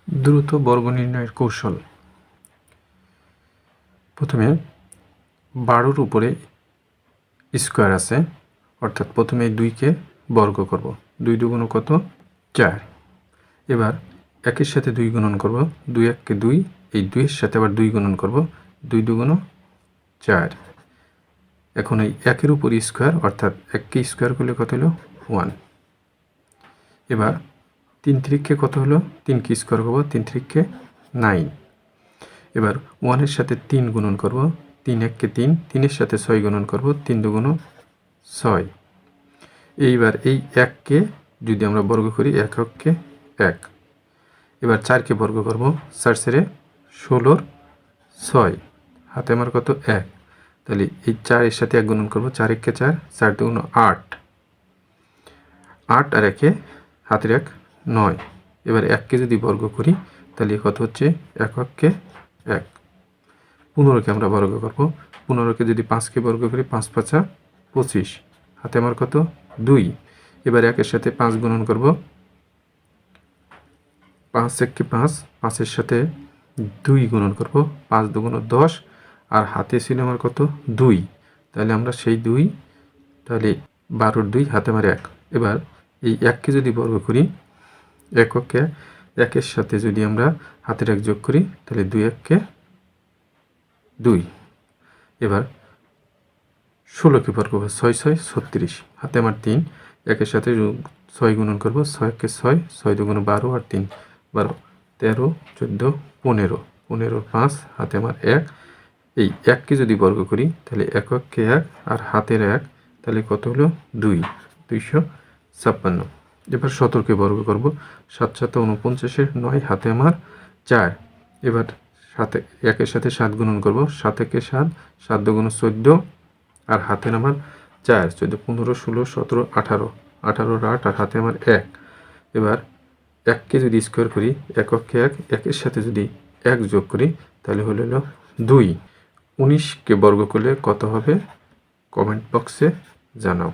দ্রুত বর্গ নির্ণয়ের কৌশল। প্রথমে 12-র উপরে স্কোয়ার আছে, অর্থাৎ প্রথমে 2কে বর্গ করব। 2 দুগুণ কত? 4। এবার 1-এর সাথে 2 গুণন করব। 2 1-কে 2, এই 2-এর সাথে আবার 2 গুণন করব। 2 দুগুণ 4। এখন এই 1-এর উপর স্কোয়ার, অর্থাৎ 1কে স্কোয়ার করলে কত হলো? 1। এবার 3 3-কে কত হলো? 3কে স্কোয়ার করব। 3 3-কে 9। এবার 1-এর সাথে 3 গুণন করব। 3 1-কে 3, 3-এর সাথে 6 গুণন করব। 3 দুগুণ 6। এইবার এই 1-কে যদি আমরা বর্গ করি, 1 1-কে 1। এবার 4-কে বর্গ করব। 4 ছেড়ে 16-র 6, হাতে আমার কত? 1। তাহলে এই 4-এর সাথে 1 গুণন করব। 4 1-কে 4, 4 দুগুণ 8। 8 আর 1-এ হাতের 1 9। এবার 1-কে যদি বর্গ করি তাহলে কত হচ্ছে? 1 1-কে 1। 15-কে আমরা বর্গ করব। 15-কে যদি 5-কে বর্গ করি, 5 5 25, হাতে আমার কত? 2। এবার 1-এর সাথে 5 গুণন করব। 5 1-কে 5, 5-এর সাথে 2 গুণন করব। 5 দুগুণ 10, আর হাতে ছিল আমার কত? 2। তাহলে আমরা সেই 2, তাহলে 12-র 2, হাতে আমার 1। এবার এই 1-কে যদি বর্গ করি, 1 1-কে 1-এর সাথে যদি আমরা হাতের 1 যোগ করি, তাহলে 2 1-কে 2। এবার 16-কে বর্গ করব। 6 6 36, হাতে আমার 3। 1-এর সাথে 6 গুণন করব। 6 1-কে 6, 6 দুগুণ 12, আর 3 12, 13 14 15, 15 5, হাতে আমার 1। এই 1-কে যদি বর্গ করি তাহলে 1 1-কে 1, আর হাতের 1, তাহলে কত হলো? 2 256। এবার 17-কে বর্গ করব। 7 7 49, 9, হাতে আমার 4। এবার 1-এর সাথে 7 গুণন করব। 7 1-কে 7, 7 দুগুণ 14, আর হাতের আমার 4 14 15 16 17 18, 18-র 8, আর হাতে আমার 1। এবার 1-কে যদি স্কোয়ার করি, 1 1-কে 1, 1-এর সাথে যদি 1 যোগ করি, তাহলে হলো 2। 19-কে বর্গ করলে কত হবে? কমেন্ট বক্সে জানাও।